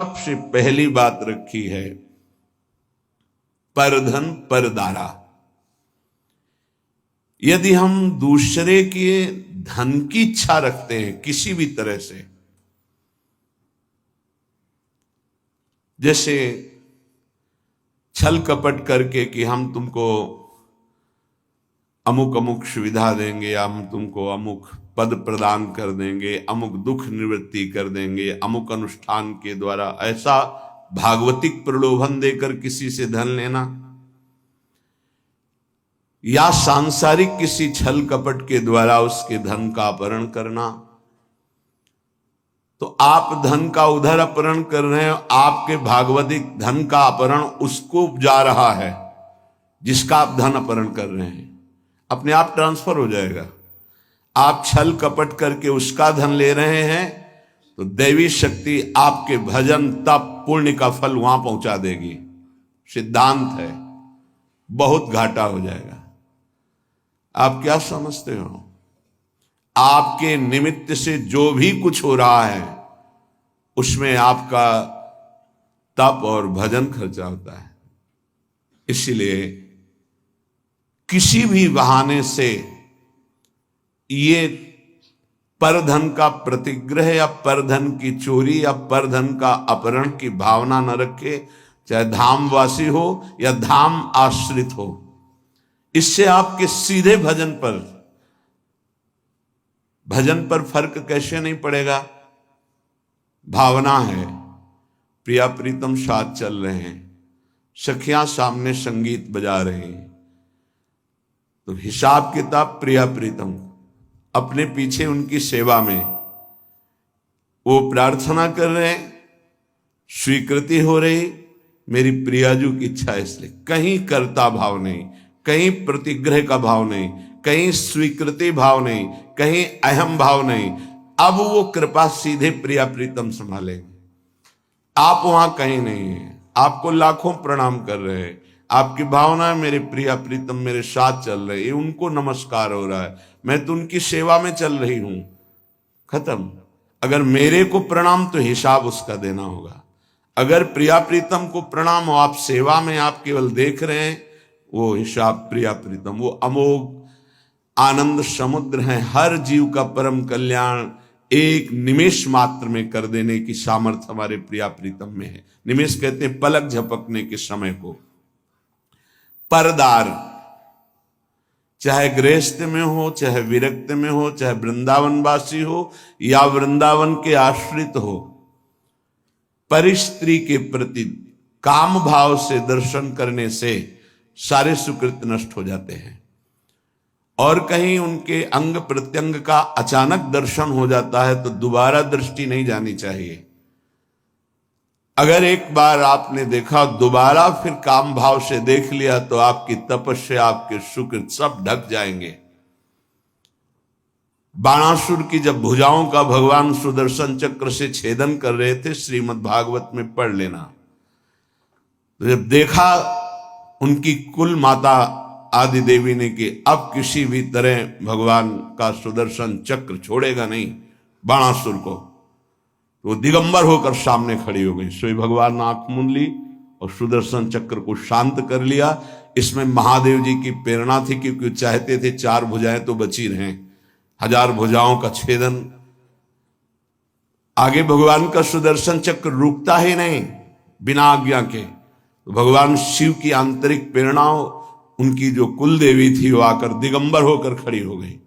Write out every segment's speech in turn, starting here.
सबसे पहली बात रखी है परधन परदारा। यदि हम दूसरे के धन की इच्छा रखते हैं किसी भी तरह से, जैसे छल कपट करके कि हम तुमको अमुक अमुक सुविधा देंगे, हम तुमको अमुक पद प्रदान कर देंगे, अमुक दुख निवृत्ति कर देंगे, अमुक अनुष्ठान के द्वारा, ऐसा भागवतिक प्रलोभन देकर किसी से धन लेना, या सांसारिक किसी छल कपट के द्वारा उसके धन का अपहरण करना, तो आप धन का उधर अपहरण कर रहे हैं, आपके भागवतिक धन का अपहरण उसको जा रहा है जिसका आप धन अपहरण कर रहे हैं, अपने आप ट्रांसफर हो जाएगा। आप छल कपट करके उसका धन ले रहे हैं तो दैवी शक्ति आपके भजन तप पुण्य का फल वहां पहुंचा देगी। सिद्धांत है, बहुत घाटा हो जाएगा। आप क्या समझते हो? आपके निमित्त से जो भी कुछ हो रहा है उसमें आपका तप और भजन खर्चा होता है। इसलिए किसी भी बहाने से ये परधन का प्रतिग्रह या परधन की चोरी या परधन का अपहरण की भावना न रखे, चाहे धामवासी हो या धाम आश्रित हो। इससे आपके सीधे भजन पर फर्क कैसे नहीं पड़ेगा? भावना है, प्रिया प्रीतम साथ चल रहे हैं, सखियां सामने संगीत बजा रहे हैं, तो हिसाब किताब प्रिया प्रीतम अपने पीछे उनकी सेवा में वो प्रार्थना कर रहे हैं, स्वीकृति हो रही, मेरी प्रियाजू की इच्छा है। इसलिए कहीं कर्ता भाव नहीं, कहीं प्रतिग्रह का भाव नहीं, कहीं स्वीकृति भाव नहीं, कहीं अहम भाव नहीं। अब वो कृपा सीधे प्रिया प्रीतम संभालेंगे, आप वहां कहीं नहीं है। आपको लाखों प्रणाम कर रहे हैं, आपकी भावना मेरे प्रिया प्रीतम मेरे साथ चल रहे हैं, उनको नमस्कार हो रहा है, मैं तो उनकी सेवा में चल रही हूं, खत्म। अगर मेरे को प्रणाम तो हिसाब उसका देना होगा। अगर प्रिया प्रीतम को प्रणाम हो, आप सेवा में आप केवल देख रहे हैं, वो हिसाब प्रिया प्रीतम, वो अमोघ आनंद समुद्र है। हर जीव का परम कल्याण एक निमेष मात्र में कर देने की सामर्थ्य हमारे प्रिया प्रीतम में है। निमेष कहते हैं पलक झपकने के समय को। परदार चाहे गृहस्थ में हो, चाहे विरक्त में हो, चाहे वृंदावनवासी हो या वृंदावन के आश्रित हो, परिस्त्री के प्रति काम भाव से दर्शन करने से सारे सुकृत नष्ट हो जाते हैं। और कहीं उनके अंग प्रत्यंग का अचानक दर्शन हो जाता है तो दोबारा दृष्टि नहीं जानी चाहिए। अगर एक बार आपने देखा, दोबारा फिर काम भाव से देख लिया तो आपकी तपस्या, आपके सुकृत सब ढक जाएंगे। बाणासुर की जब भुजाओं का भगवान सुदर्शन चक्र से छेदन कर रहे थे, श्रीमद् भागवत में पढ़ लेना, तो जब देखा उनकी कुल माता आदि देवी ने कि अब किसी भी तरह भगवान का सुदर्शन चक्र छोड़ेगा नहीं बाणासुर को, तो दिगंबर होकर सामने खड़ी हो गई। सोई भगवान ने आंख मूंद ली और सुदर्शन चक्र को शांत कर लिया। इसमें महादेव जी की प्रेरणा थी, क्योंकि चाहते थे 4 भुजाएं तो बची रहें, 1000 भुजाओं का छेदन। आगे भगवान का सुदर्शन चक्र रुकता ही नहीं बिना आज्ञा के, तो भगवान शिव की आंतरिक प्रेरणाओं, उनकी जो कुल देवी थी वो आकर दिगंबर होकर खड़ी हो गई।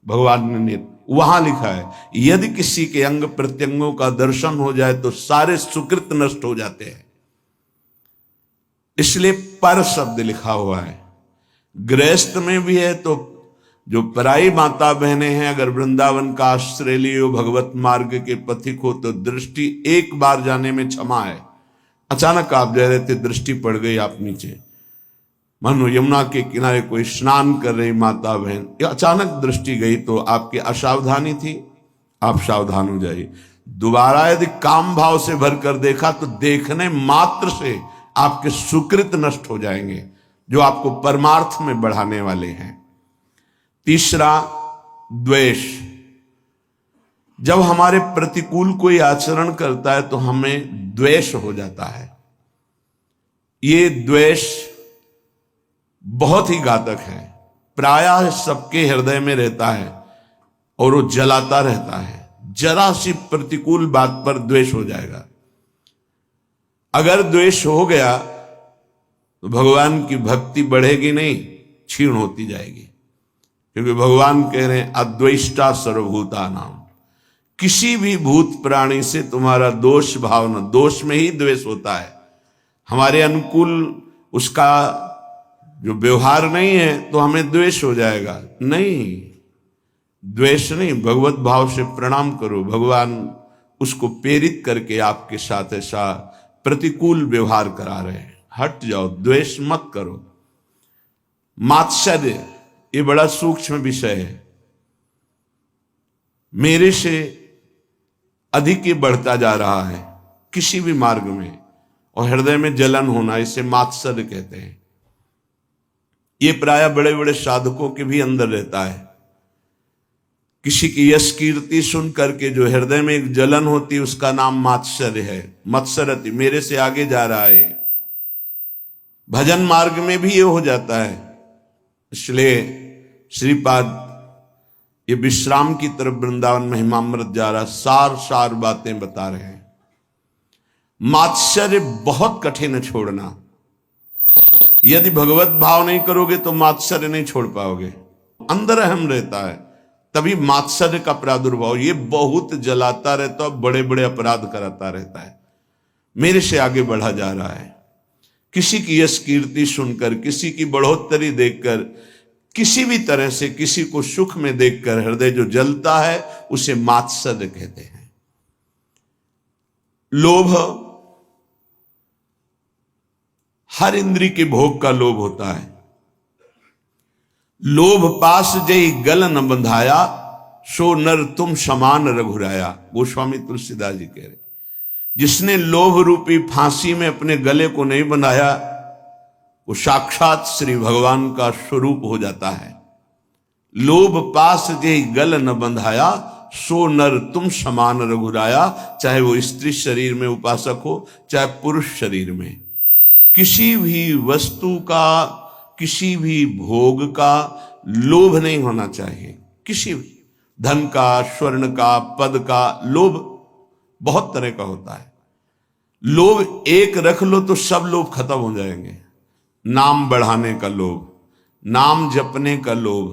भगवान ने वहां लिखा है, यदि किसी के अंग प्रत्यंगों का दर्शन हो जाए तो सारे सुकृत नष्ट हो जाते हैं। इसलिए पर शब्द लिखा हुआ है। गृहस्थ में भी है तो जो पराई माता बहनें हैं, अगर वृंदावन का आश्रय लियो, भगवत मार्ग के पथिक हो, तो दृष्टि एक बार जाने में क्षमा है। अचानक आप जा रहे थे, दृष्टि पड़ गई आप नीचे, मानो यमुना के किनारे कोई स्नान कर रही माता बहन, या अचानक दृष्टि गई, तो आपकी असावधानी थी, आप सावधान हो जाइए। दोबारा यदि काम भाव से भरकर देखा तो देखने मात्र से आपके सुकृत नष्ट हो जाएंगे, जो आपको परमार्थ में बढ़ाने वाले हैं। तीसरा, द्वेष। जब हमारे प्रतिकूल कोई आचरण करता है तो हमें द्वेष हो जाता है। ये द्वेष बहुत ही घातक है, प्रायः सबके हृदय में रहता है और वो जलाता रहता है। जरा सी प्रतिकूल बात पर द्वेष हो जाएगा। अगर द्वेष हो गया तो भगवान की भक्ति बढ़ेगी नहीं, क्षीण होती जाएगी। क्योंकि भगवान कह रहे हैं अद्वेष्टा सर्वभूता नाम, किसी भी भूत प्राणी से तुम्हारा दोष भावना, दोष में ही द्वेष होता है। हमारे अनुकूल उसका जो व्यवहार नहीं है तो हमें द्वेष हो जाएगा। नहीं, द्वेष नहीं, भगवत भाव से प्रणाम करो। भगवान उसको प्रेरित करके आपके साथ ऐसा प्रतिकूल व्यवहार करा रहे हैं। हट जाओ, द्वेष मत करो। मात्सर्य ये बड़ा सूक्ष्म विषय है। मेरे से अधिक ये बढ़ता जा रहा है किसी भी मार्ग में, और हृदय में जलन होना, इसे मात्सर्य कहते हैं। ये प्राय बड़े बड़े साधकों के भी अंदर रहता है। किसी की यश कीर्ति सुन करके जो हृदय में एक जलन होती है उसका नाम मात्सर्य है। मत्सरति, मेरे से आगे जा रहा है। भजन मार्ग में भी ये हो जाता है। इसलिए श्रीपाद ये विश्राम की तरफ वृंदावन महिमामृत जा रहा, सार सार बातें बता रहे हैं। मात्सर्य बहुत कठिन है छोड़ना। यदि भगवत भाव नहीं करोगे तो मात्सर्य नहीं छोड़ पाओगे। अंदर अहम रहता है, तभी मात्सर्य का प्रादुर्भाव। ये बहुत जलाता रहता है, बड़े बड़े अपराध कराता रहता है। मेरे से आगे बढ़ा जा रहा है। किसी की यश कीर्ति सुनकर, किसी की बढ़ोतरी देखकर, किसी भी तरह से किसी को सुख में देखकर हृदय जो जलता है उसे मात्सर्य कहते हैं। लोभ, हर इंद्री के भोग का लोभ होता है। लोभ पास जय गल न बंधाया, सो नर तुम समान रघुराया। गोस्वामी तुलसीदास जी कह रहे, जिसने लोभ रूपी फांसी में अपने गले को नहीं बनाया वो साक्षात श्री भगवान का स्वरूप हो जाता है। लोभ पास जय गल न बंधाया, सो नर तुम समान रघुराया। चाहे वो स्त्री शरीर में उपासक हो, चाहे पुरुष शरीर में, किसी भी वस्तु का, किसी भी भोग का लोभ नहीं होना चाहिए। किसी भी धन का, स्वर्ण का, पद का लोभ बहुत तरह का होता है। लोभ एक रख लो तो सब लोभ खत्म हो जाएंगे। नाम बढ़ाने का लोभ, नाम जपने का लोभ,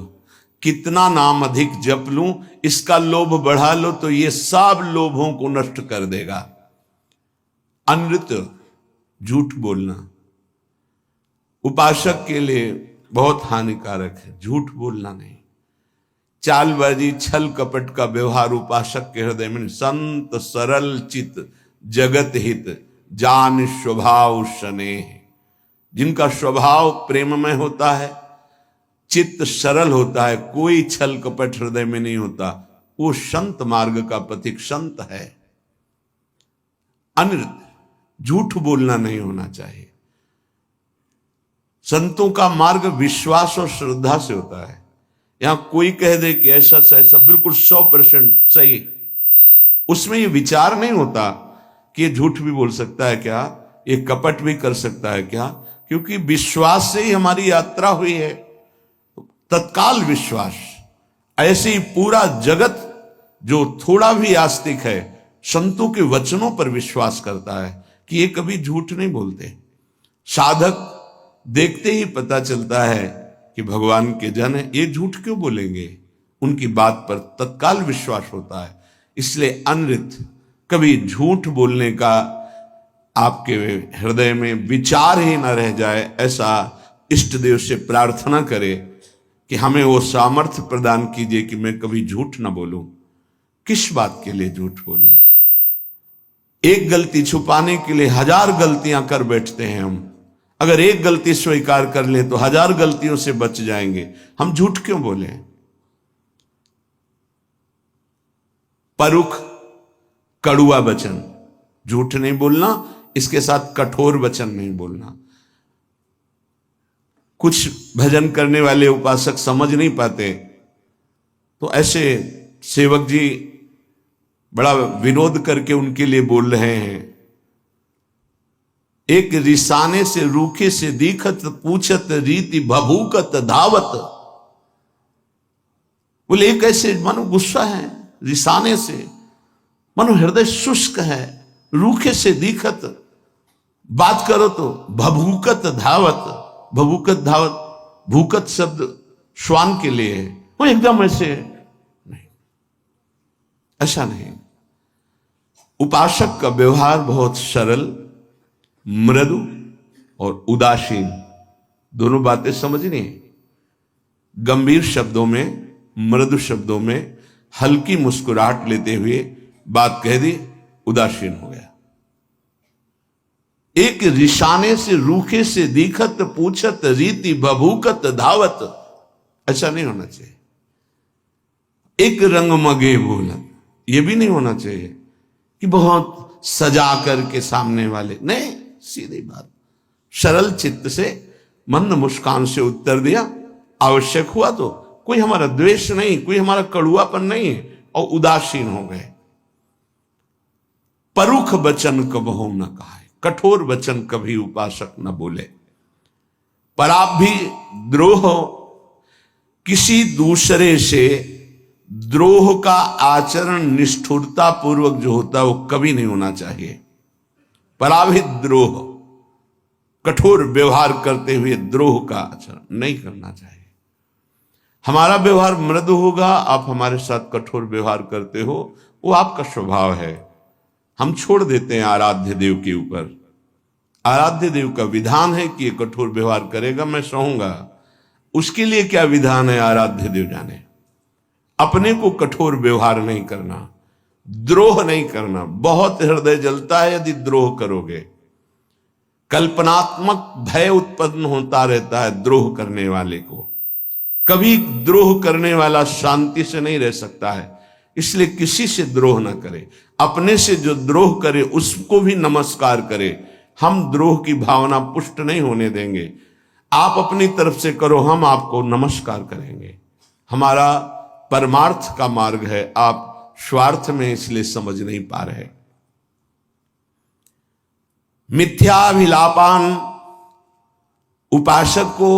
कितना नाम अधिक जप लूं इसका लोभ बढ़ा लो तो ये सब लोभों को नष्ट कर देगा। अनृत, झूठ बोलना उपासक के लिए बहुत हानिकारक है। झूठ बोलना नहीं, चालबाजी, छल कपट का व्यवहार उपासक के हृदय में। संत सरल चित जगत हित, जान स्वभाव स्नेह। जिनका स्वभाव प्रेममय होता है, चित्त सरल होता है, कोई छल कपट हृदय में नहीं होता, वो संत मार्ग का पथिक संत है। अनृत, झूठ बोलना नहीं होना चाहिए। संतों का मार्ग विश्वास और श्रद्धा से होता है। यहां कोई कह दे कि ऐसा से ऐसा बिल्कुल 100% सही, उसमें ये विचार नहीं होता कि ये झूठ भी बोल सकता है क्या, ये कपट भी कर सकता है क्या, क्योंकि विश्वास से ही हमारी यात्रा हुई है। तत्काल विश्वास। ऐसे ही पूरा जगत जो थोड़ा भी आस्तिक है संतों के वचनों पर विश्वास करता है कि ये कभी झूठ नहीं बोलते। साधक देखते ही पता चलता है कि भगवान के जन है, ये झूठ क्यों बोलेंगे, उनकी बात पर तत्काल विश्वास होता है। इसलिए अनृत, कभी झूठ बोलने का आपके हृदय में विचार ही न रह जाए, ऐसा इष्ट देव से प्रार्थना करें कि हमें वो सामर्थ्य प्रदान कीजिए कि मैं कभी झूठ न बोलूं। किस बात के लिए झूठ बोलूं? एक गलती छुपाने के लिए 1000 गलतियां कर बैठते हैं हम। अगर एक गलती स्वीकार कर ले तो 1000 गलतियों से बच जाएंगे। हम झूठ क्यों बोले? परुख, कड़ुआ वचन, झूठ नहीं बोलना, इसके साथ कठोर वचन नहीं बोलना। कुछ भजन करने वाले उपासक समझ नहीं पाते तो ऐसे सेवक जी बड़ा विरोध करके उनके लिए बोल रहे हैं। एक रिसाने से रूखे से दीखत, पूछत रीति भभूकत धावत। बोले एक ऐसे मानो गुस्सा है, रिसाने से मानो हृदय शुष्क है, रूखे से दीखत, बात करो तो भभूकत धावत। भभूकत धावत, भूकत शब्द श्वान के लिए है, वो एकदम ऐसे नहीं, ऐसा नहीं। उपासक का व्यवहार बहुत सरल, मृदु और उदासीन, दोनों बातें समझनी है। गंभीर शब्दों में, मृदु शब्दों में हल्की मुस्कुराहट लेते हुए बात कह दी, उदासीन हो गया। एक रिशाने से रूखे से दीखत, पूछत रीति भभूकत धावत, ऐसा नहीं होना चाहिए। एक रंग मगे बोलन, ये भी नहीं होना चाहिए कि बहुत सजा करके सामने वाले, नहीं, सीधी बात, सरल चित्त से मंद मुस्कान से उत्तर दिया। आवश्यक हुआ तो, कोई हमारा द्वेष नहीं, कोई हमारा कड़ुआपन नहीं है, और उदासीन हो गए। परुख वचन कबहु न कहा, कठोर वचन कभी उपासक न बोले। पर आप भी द्रोह, किसी दूसरे से द्रोह का आचरण निष्ठुरता पूर्वक जो होता है वो कभी नहीं होना चाहिए। पराभित द्रोह, कठोर व्यवहार करते हुए द्रोह का आचरण नहीं करना चाहिए। हमारा व्यवहार मृदु होगा, आप हमारे साथ कठोर व्यवहार करते हो, वो आपका स्वभाव है, हम छोड़ देते हैं आराध्य देव के ऊपर। आराध्य देव का विधान है कि ये कठोर व्यवहार करेगा, मैं सहूंगा। उसके लिए क्या विधान है आराध्य देव जाने। अपने को कठोर व्यवहार नहीं करना, द्रोह नहीं करना। बहुत हृदय जलता है यदि द्रोह करोगे। कल्पनात्मक भय उत्पन्न होता रहता है द्रोह करने वाले को। कभी द्रोह करने वाला शांति से नहीं रह सकता है, इसलिए किसी से द्रोह ना करे। अपने से जो द्रोह करे उसको भी नमस्कार करे। हम द्रोह की भावना पुष्ट नहीं होने देंगे। आप अपनी तरफ से करो, हम आपको नमस्कार करेंगे। हमारा परमार्थ का मार्ग है, आप स्वार्थ में इसलिए समझ नहीं पा रहे। मिथ्याभिलापान, उपासक को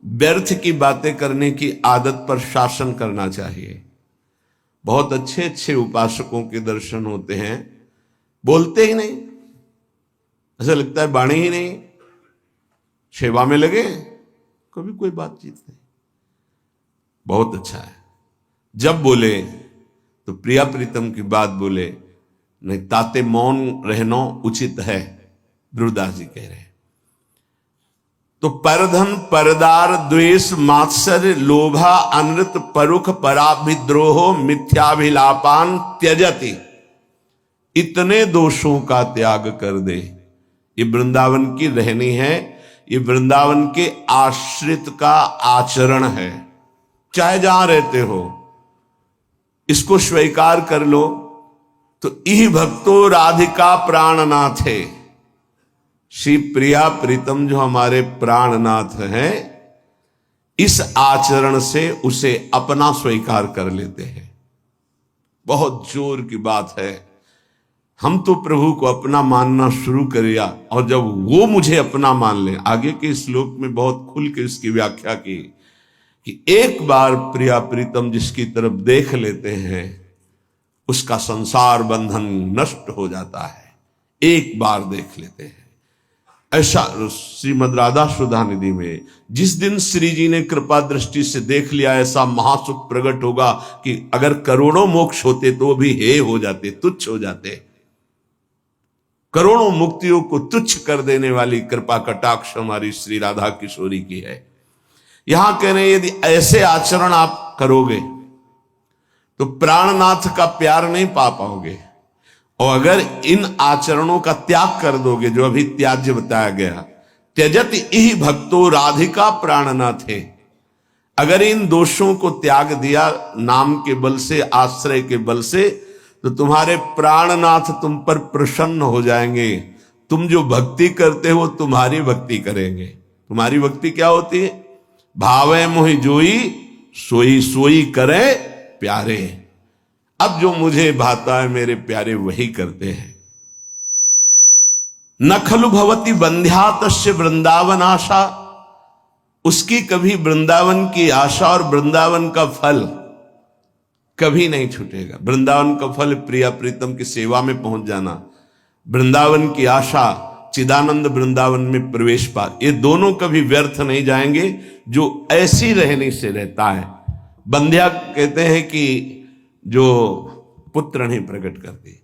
व्यर्थ की बातें करने की आदत पर शासन करना चाहिए। बहुत अच्छे अच्छे उपासकों के दर्शन होते हैं, बोलते ही नहीं, ऐसा लगता है बाणी ही नहीं, सेवा में लगे, कभी कोई बातचीत नहीं। बहुत अच्छा है, जब बोले तो प्रिया प्रीतम की बात बोले, नहीं ताते मौन रहना उचित है, गुरुदास जी कह रहे हैं। तो परधन परदार द्वेष मात्सर्य लोभा अनृत परुख पराभिद्रोह मिथ्याभिलापान त्यजति, इतने दोषों का त्याग कर दे। ये वृंदावन की रहनी है, ये वृंदावन के आश्रित का आचरण है। चाहे जहां रहते हो इसको स्वीकार कर लो। तो इह भक्तो राधिका प्राणनाथे, श्री प्रिया प्रीतम जो हमारे प्राणनाथ हैं, इस आचरण से उसे अपना स्वीकार कर लेते हैं। बहुत जोर की बात है। हम तो प्रभु को अपना मानना शुरू करिया, और जब वो मुझे अपना मान ले, आगे के श्लोक में बहुत खुल के इसकी व्याख्या की कि एक बार प्रिया प्रीतम जिसकी तरफ देख लेते हैं उसका संसार बंधन नष्ट हो जाता है। एक बार देख लेते हैं। ऐसा श्रीमद् राधा सुधा निधि में जिस दिन श्री जी ने कृपा दृष्टि से देख लिया, ऐसा महासुख प्रकट होगा कि अगर करोड़ों मोक्ष होते तो भी हे हो जाते, तुच्छ हो जाते। करोड़ों मुक्तियों को तुच्छ कर देने वाली कृपा कटाक्ष हमारी श्री राधा किशोरी की है। यहां कह रहे हैं यदि ऐसे आचरण आप करोगे तो प्राणनाथ का प्यार नहीं पा पाओगे, और अगर इन आचरणों का त्याग कर दोगे, जो अभी त्याज्य बताया गया, त्यजत इह भक्तो राधिका प्राणनाथे, अगर इन दोषों को त्याग दिया नाम के बल से, आश्रय के बल से, तो तुम्हारे प्राणनाथ तुम पर प्रसन्न हो जाएंगे। तुम जो भक्ति करते हो तुम्हारी भक्ति करेंगे। तुम्हारी भक्ति क्या होती है? भावे मोहि जोई सोई सोई करे प्यारे। अब जो मुझे भाता है मेरे प्यारे वही करते हैं। न खलु भवति बंध्या तस्य वृंदावन आशा, उसकी कभी वृंदावन की आशा और वृंदावन का फल कभी नहीं छूटेगा। वृंदावन का फल प्रिया प्रीतम की सेवा में पहुंच जाना, वृंदावन की आशा चिदानंद वृंदावन में प्रवेश पा, ये दोनों कभी व्यर्थ नहीं जाएंगे जो ऐसी रहने से रहता है। बंध्या कहते हैं कि जो पुत्र नहीं प्रकट करती,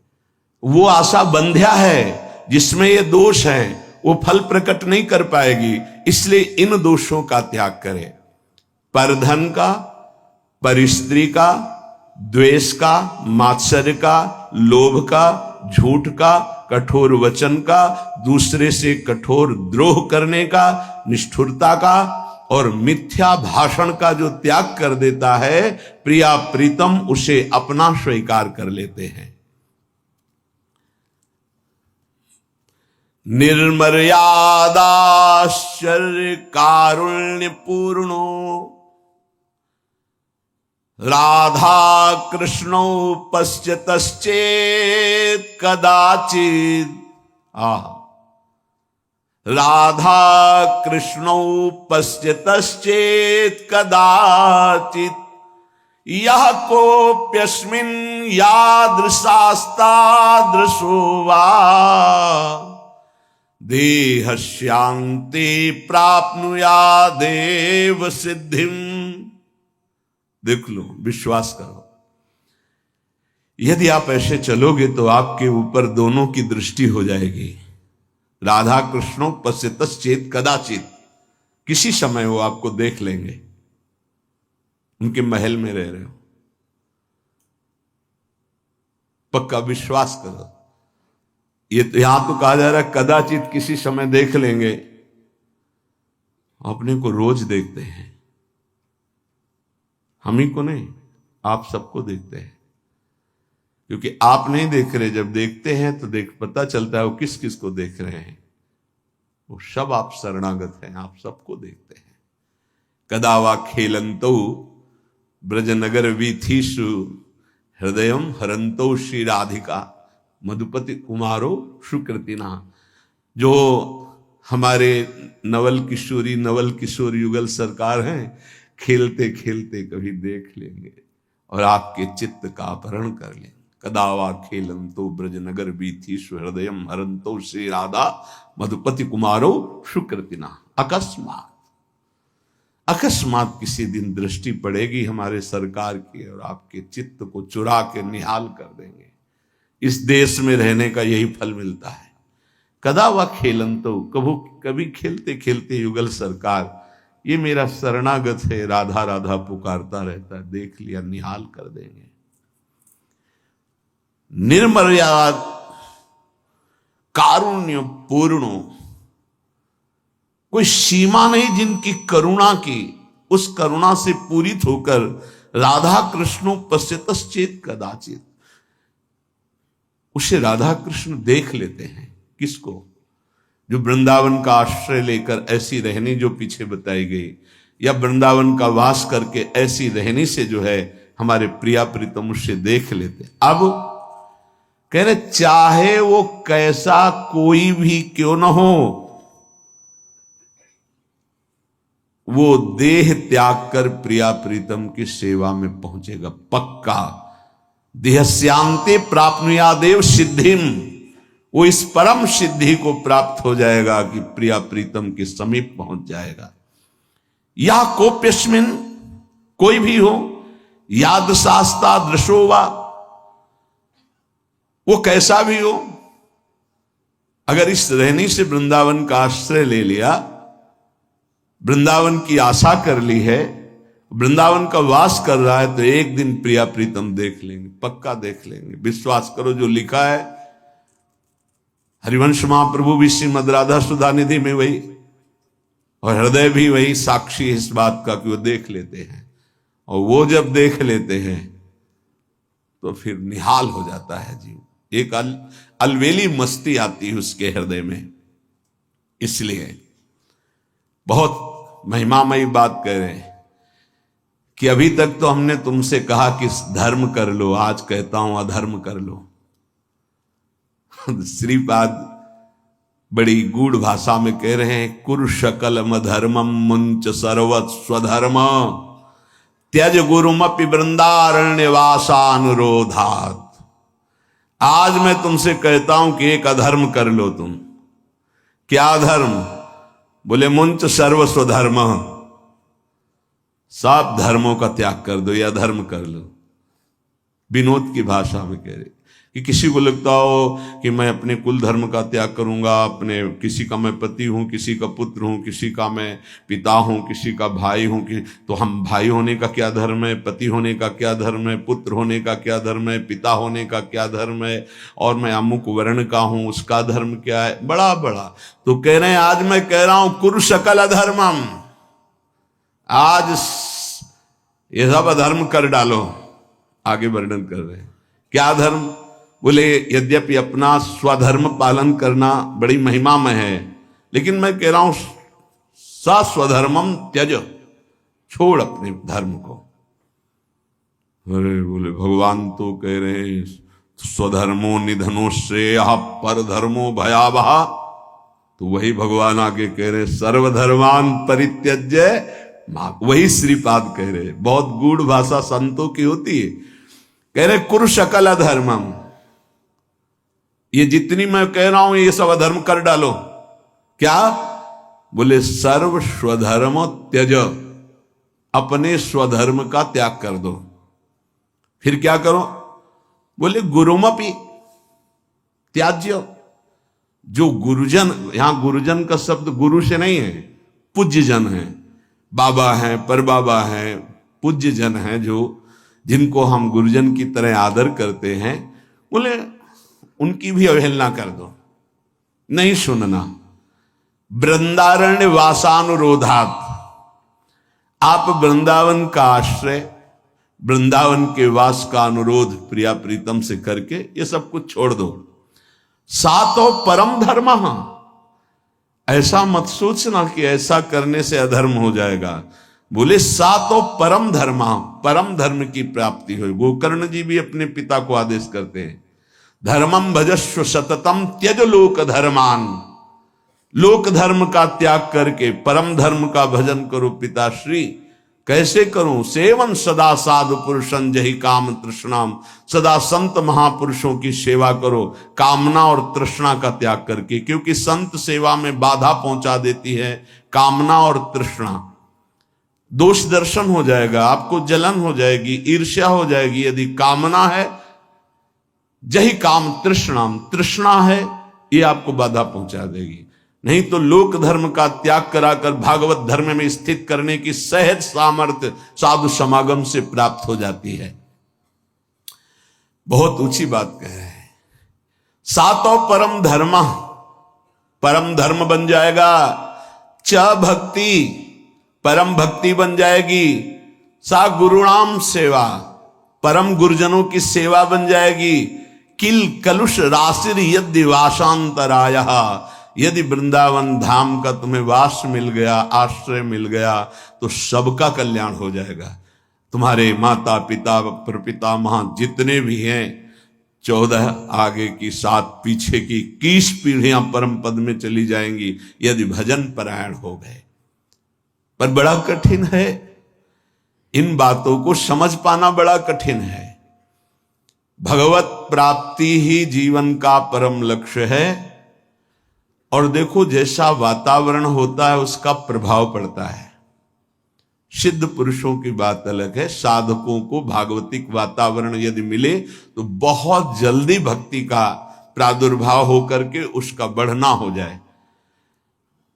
वो आशा बंध्या है, जिसमें ये दोष है वो फल प्रकट नहीं कर पाएगी, इसलिए इन दोषों का त्याग करे। परधन का, परिस्त्री का, द्वेष का, मात्सर्य का, लोभ का, झूठ का, कठोर वचन का, दूसरे से कठोर द्रोह करने का, निष्ठुरता का और मिथ्या भाषण का जो त्याग कर देता है, प्रिया प्रीतम उसे अपना स्वीकार कर लेते हैं। निर्मर्यादाश्चर्य कारुण्य पूर्णो राधा कृष्णो पश्यतश्चेत् कदाचित्। राधा कृष्णो पश्यतश्चेत् कदाचित् यः कोऽप्यस्मिन् यादृशास्तादृशो वा देहस्यान्ते प्राप्नुयादेव सिद्धिम्। देख लो, विश्वास करो, यदि आप ऐसे चलोगे तो आपके ऊपर दोनों की दृष्टि हो जाएगी। राधा कृष्णों पश्यतश्चेत् कदाचित्, किसी समय वो आपको देख लेंगे, उनके महल में रह रहे हो, पक्का विश्वास करो। ये तो यहां तो कहा जा रहा है कदाचित किसी समय देख लेंगे, अपने को रोज देखते हैं, हम ही को नहीं, आप सबको देखते हैं, क्योंकि आप नहीं देख रहे, जब देखते हैं तो पता चलता है वो किस किस को देख रहे हैं। वो सब आप शरणागत हैं, आप सबको देखते हैं। कदावा खेलंतो ब्रजनगर वीथीषु हृदयम हरंतो श्री राधिका मधुपति कुमारो सुकृतिना। जो हमारे नवल किशोर युगल सरकार हैं, खेलते खेलते कभी देख लेंगे और आपके चित्त का अपहरण कर लेंगे। कदावा खेलंतो ब्रजनगर बीथीषु हृदयम हरंतो श्री राधा मधुपति कुमारो सुकृतिना। अकस्मात किसी दिन दृष्टि पड़ेगी हमारे सरकार की और आपके चित्त को चुरा के निहाल कर देंगे। इस देश में रहने का यही फल मिलता है। कदावा खेलंतो, कभी खेलते खेलते युगल सरकार, ये मेरा शरणागत है, राधा राधा पुकारता रहता है, देख लिया, निहाल कर देंगे। निर्मर्याद कारुण्य पूर्णो, कोई सीमा नहीं जिनकी करुणा की, उस करुणा से पूरित होकर राधा कृष्णो पश्यतश्चेत् कदाचित्, उसे राधा कृष्ण देख लेते हैं। किसको? जो वृंदावन का आश्रय लेकर ऐसी रहनी जो पीछे बताई गई, या वृंदावन का वास करके ऐसी रहनी से जो है हमारे प्रिया प्रीतम उससे देख लेते। अब कह रहे चाहे वो कैसा कोई भी क्यों न हो, वो देह त्याग कर प्रिया प्रीतम की सेवा में पहुंचेगा पक्का। देहस्यांते प्राप्नुयादेव सिद्धिम, वो इस परम सिद्धि को प्राप्त हो जाएगा कि प्रिया प्रीतम के समीप पहुंच जाएगा। या कोप्यस्मिन, कोई भी हो, याद शास्ता दृशोवा, वो कैसा भी हो, अगर इस रहनी से वृंदावन का आश्रय ले लिया, वृंदावन की आशा कर ली है, वृंदावन का वास कर रहा है, तो एक दिन प्रिया प्रीतम देख लेंगे, पक्का देख लेंगे। विश्वास करो, जो लिखा है हरिवंश महाप्रभु भी श्रीमद राधा सुधा निधि में वही, और हृदय भी वही साक्षी इस बात का कि वो देख लेते हैं। और वो जब देख लेते हैं तो फिर निहाल हो जाता है जीव, एक अलवेली मस्ती आती है उसके हृदय में। इसलिए बहुत महिमामयी बात कह रहे हैं कि अभी तक तो हमने तुमसे कहा कि धर्म कर लो, आज कहता हूं अधर्म कर लो। श्रीपाद बड़ी गूढ़ भाषा में कह रहे हैं, कुरु शकलम धर्मम मुंच सर्वत स्वधर्म त्यज गुरुमपि वृंदारण्य वासानुरोधात। आज मैं तुमसे कहता हूं कि एक अधर्म कर लो तुम। क्या अधर्म? बोले मुंच सर्व स्वधर्म, सब धर्मों का त्याग कर दो, या धर्म कर लो। विनोद की भाषा में कह रहे कि किसी को लगता हो कि मैं अपने कुल धर्म का त्याग करूंगा, अपने किसी का मैं पति हूं, किसी का पुत्र हूं, किसी का मैं पिता हूं, किसी का भाई हूं, तो हम भाई होने का क्या धर्म है, पति होने का क्या धर्म है, पुत्र होने का क्या धर्म है, पिता होने का क्या धर्म है, और मैं अमुक वर्ण का हूं उसका धर्म क्या है, बड़ा बड़ा। तो कह रहे हैं आज मैं कह रहा हूं कुरु सकल अधर्मम, आज ये सब अधर्म कर डालो। आगे वर्णन कर रहे हैं क्या धर्म? बोले यद्यपि अपना स्वधर्म पालन करना बड़ी महिमामय है, लेकिन मैं कह रहा हूं सा स्वधर्मम त्यज, छोड़ अपने धर्म को। अरे बोले भगवान तो कह रहे हैं स्वधर्मो निधनो श्रेय पर धर्मो भयावह। तो वही भगवान आगे कह रहे सर्वधर्मान परित्यज्य, वही श्रीपाद कह रहे। बहुत गूढ़ भाषा संतों की होती है। कह रहे कुरु शकल अधर्मम, ये जितनी मैं कह रहा हूं ये सब अधर्म कर डालो। क्या? बोले सर्व स्वधर्म त्यज, अपने स्वधर्म का त्याग कर दो। फिर क्या करो? बोले गुरुमपि त्याज्य, जो गुरुजन, यहां गुरुजन का शब्द गुरु से नहीं है, पूज्य जन है, बाबा हैं, परबाबा हैं, पूज्य जन हैं, जो जिनको हम गुरुजन की तरह आदर करते हैं, बोले उनकी भी अवहेलना कर दो, नहीं सुनना। वृंदारण्य वासानुरोधात, आप वृंदावन का आश्रय, वृंदावन के वास का अनुरोध प्रिया प्रीतम से करके ये सब कुछ छोड़ दो। सातो परम धर्म, ऐसा मत सोचना कि ऐसा करने से अधर्म हो जाएगा। बोले सातो परम धर्म, परम धर्म की प्राप्ति हो। गोकर्ण जी भी अपने पिता को आदेश करते हैं, धर्मम भजस्व सततम त्यज लोक धर्मान, लोक धर्म का त्याग करके परम धर्म का भजन करो पिताश्री। कैसे करूं? सेवन सदा साधु पुरुषं जहि काम तृष्णाम, सदा संत महापुरुषों की सेवा करो कामना और तृष्णा का त्याग करके, क्योंकि संत सेवा में बाधा पहुंचा देती है कामना और तृष्णा। दोष दर्शन हो जाएगा, आपको जलन हो जाएगी, ईर्ष्या हो जाएगी। यदि कामना है, जही काम तृष्णाम, तृष्णा है, ये आपको बाधा पहुंचा देगी। नहीं तो लोक धर्म का त्याग कराकर भागवत धर्म में स्थित करने की सहज सामर्थ्य साधु समागम से प्राप्त हो जाती है। बहुत ऊंची बात कह रहे हैं। सातों परम धर्म, परम धर्म बन जाएगा। च भक्ति, परम भक्ति बन जाएगी। सा गुरुणाम सेवा, परम गुरुजनों की सेवा बन जाएगी। किल कलुष राशिर यदि वासांतराय, यदि वृंदावन धाम का तुम्हें वास मिल गया, आश्रय मिल गया, तो सबका कल्याण हो जाएगा। तुम्हारे माता पिता प्रपितामह जितने भी हैं, 14 आगे की 7 पीछे की 21 पीढ़ियां परम पद में चली जाएंगी, यदि भजन परायण हो गए। पर बड़ा कठिन है, इन बातों को समझ पाना बड़ा कठिन है। भगवत प्राप्ति ही जीवन का परम लक्ष्य है। और देखो, जैसा वातावरण होता है उसका प्रभाव पड़ता है। सिद्ध पुरुषों की बात अलग है। साधकों को भागवतिक वातावरण यदि मिले तो बहुत जल्दी भक्ति का प्रादुर्भाव होकर के उसका बढ़ना हो जाए।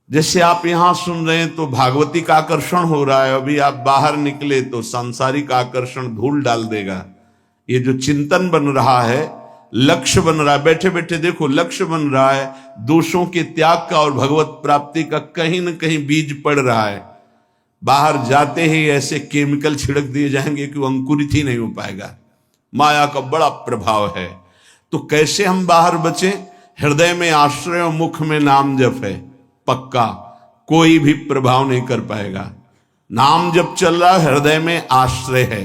जैसे आप यहां सुन रहे हैं तो भागवतिक आकर्षण हो रहा है, अभी आप बाहर निकले तो सांसारिक आकर्षण धूल डाल देगा। ये जो चिंतन बन रहा है, लक्ष्य बन रहा है, बैठे बैठे देखो लक्ष्य बन रहा है, दोषों के त्याग का और भगवत प्राप्ति का कहीं न कहीं बीज पड़ रहा है। बाहर जाते ही ऐसे केमिकल छिड़क दिए जाएंगे कि वो अंकुरित ही नहीं हो पाएगा। माया का बड़ा प्रभाव है। तो कैसे हम बाहर बचे? हृदय में आश्रय और मुख में नाम जप है, पक्का कोई भी प्रभाव नहीं कर पाएगा। नाम जब चल रहा है, हृदय में आश्रय है।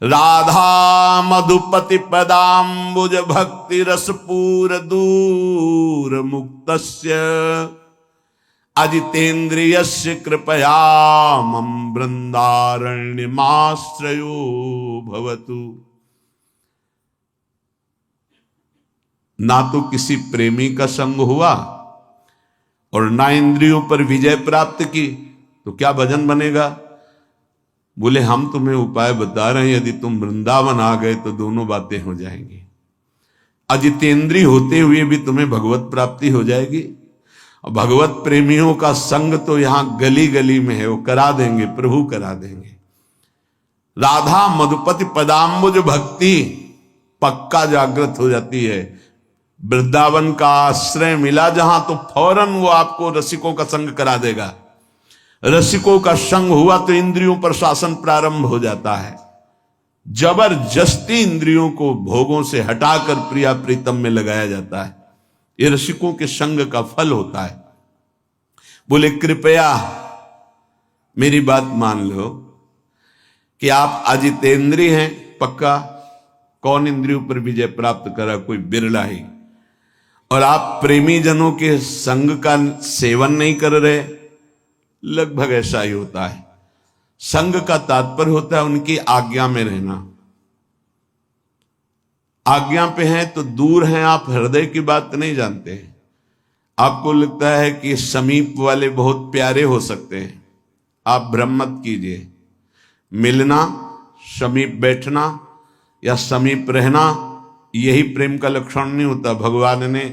राधा मधुपति पदाम्बुज भक्ति रसपूर दूर मुक्तस्य अजितेन्द्रियस्य कृपया मम वृंदारण्यमाश्रयो भवतु। ना तो किसी प्रेमी का संग हुआ और ना इंद्रियों पर विजय प्राप्त की, तो क्या भजन बनेगा? बोले हम तुम्हें उपाय बता रहे हैं, यदि तुम वृंदावन आ गए तो दोनों बातें हो जाएंगी। अजितेंद्रिय होते हुए भी तुम्हें भगवत प्राप्ति हो जाएगी। और भगवत प्रेमियों का संग तो यहां गली गली में है, वो करा देंगे, प्रभु करा देंगे। राधा मधुपति पदाम्बुज भक्ति पक्का जागृत हो जाती है। वृंदावन का आश्रय मिला जहां, तो फौरन वो आपको रसिकों का संग करा देगा। रसिकों का संग हुआ तो इंद्रियों पर शासन प्रारंभ हो जाता है। जबरदस्ती इंद्रियों को भोगों से हटाकर प्रिया प्रीतम में लगाया जाता है। ये रसिकों के संग का फल होता है। बोले कृपया मेरी बात मान लो कि आप अजितेंद्रिय हैं पक्का। कौन इंद्रियों पर विजय प्राप्त करा? कोई बिरला ही। और आप प्रेमी जनों के संग का सेवन नहीं कर रहे, लगभग ऐसा ही होता है। संग का तात्पर्य होता है उनकी आज्ञा में रहना। आज्ञा पे हैं तो दूर हैं आप, हृदय की बात नहीं जानते हैं। आपको लगता है कि समीप वाले बहुत प्यारे हो सकते हैं, आप भ्रम मत कीजिए। मिलना, समीप बैठना या समीप रहना, यही प्रेम का लक्षण नहीं होता। भगवान ने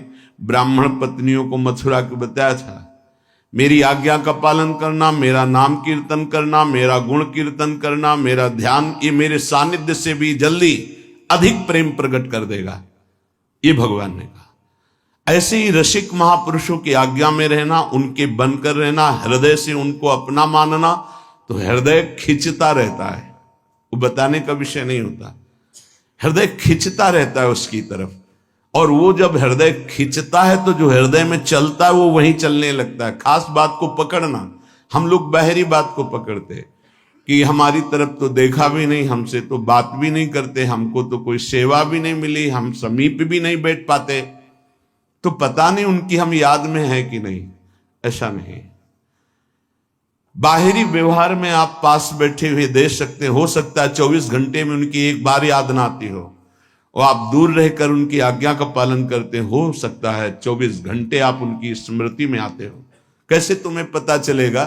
ब्राह्मण पत्नियों को मथुरा के बताया था, मेरी आज्ञा का पालन करना, मेरा नाम कीर्तन करना, मेरा गुण कीर्तन करना, मेरा ध्यान, ये मेरे सानिध्य से भी जल्दी अधिक प्रेम प्रकट कर देगा, ये भगवान ने कहा। ऐसे ही रसिक महापुरुषों की आज्ञा में रहना, उनके बनकर रहना, हृदय से उनको अपना मानना, तो हृदय खिंचता रहता है। वो बताने का विषय नहीं होता, हृदय खिंचता रहता है उसकी तरफ। और वो जब हृदय खिंचता है तो जो हृदय में चलता है वो वहीं चलने लगता है। खास बात को पकड़ना, हम लोग बाहरी बात को पकड़ते कि हमारी तरफ तो देखा भी नहीं, हमसे तो बात भी नहीं करते, हमको तो कोई सेवा भी नहीं मिली, हम समीप भी नहीं बैठ पाते, तो पता नहीं उनकी हम याद में है कि नहीं। ऐसा नहीं। बाहरी व्यवहार में आप पास बैठे हुए देख सकते, हो सकता है 24 घंटे में उनकी एक बार याद ना आती हो, और आप दूर रहकर उनकी आज्ञा का पालन करते, हो सकता है 24 घंटे आप उनकी स्मृति में आते हो। कैसे तुम्हें पता चलेगा?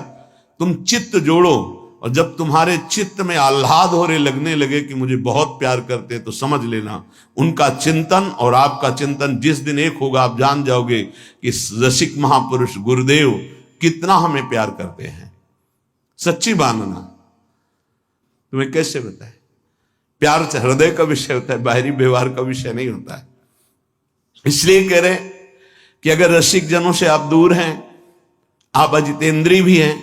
तुम चित्त जोड़ो, और जब तुम्हारे चित्त में आह्लाद हो रहे लगने लगे कि मुझे बहुत प्यार करते हैं, तो समझ लेना उनका चिंतन और आपका चिंतन जिस दिन एक होगा, आप जान जाओगे कि रसिक महापुरुष गुरुदेव कितना हमें प्यार करते हैं। सच्ची मानना। तुम्हें कैसे बताए? प्यार हृदय का विषय होता है, बाहरी व्यवहार का विषय नहीं होता है। इसलिए कह रहे कि अगर रसिक जनों से आप दूर हैं, आप अजितेंद्रिय भी हैं,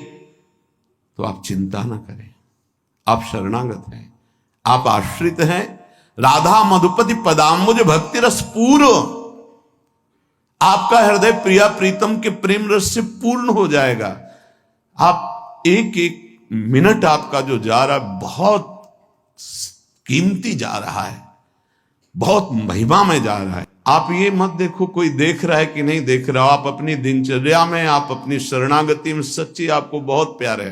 तो आप चिंता ना करें, आप शरणागत हैं, आप आश्रित हैं। राधा मधुपति पदाम्बुज भक्ति रस पूर्ण, आपका हृदय प्रिया प्रीतम के प्रेम रस से पूर्ण हो जाएगा। आप एक एक मिनट आपका जो जा रहा है बहुत कीमती जा रहा है, बहुत महिमा में जा रहा है। आप ये मत देखो कोई देख रहा है कि नहीं देख रहा हो, आप अपनी दिनचर्या में, आप अपनी शरणागति में सच्ची आपको बहुत प्यार है।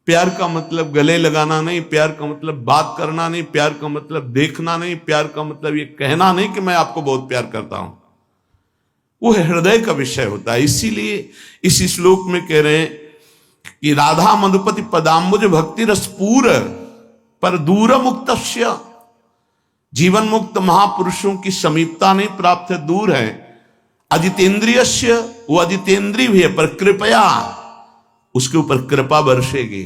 प्यार का मतलब गले लगाना नहीं, प्यार का मतलब बात करना नहीं, प्यार का मतलब देखना नहीं, प्यार का मतलब ये कहना नहीं कि मैं आपको बहुत प्यार करता हूं। वो हृदय का विषय होता है। इसीलिए इस श्लोक में कह रहे हैं कि राधा मधुपति पदाम्बुज भक्ति रसपूर पर दूर मुक्तस्य, जीवन मुक्त महापुरुषों की समीपता नहीं प्राप्त है, दूर है। अजितेंद्रियस्य, वो अजितेंद्रिय भी है, पर कृपया उसके ऊपर कृपा बरसेगी।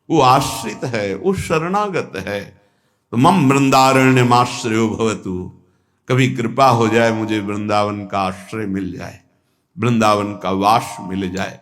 वो आश्रित है, वो शरणागत है। तो मम वृंदारण्यमाश्रयो भवतु, कभी कृपा हो जाए मुझे वृंदावन का आश्रय मिल जाए, वृंदावन का वास मिल जाए।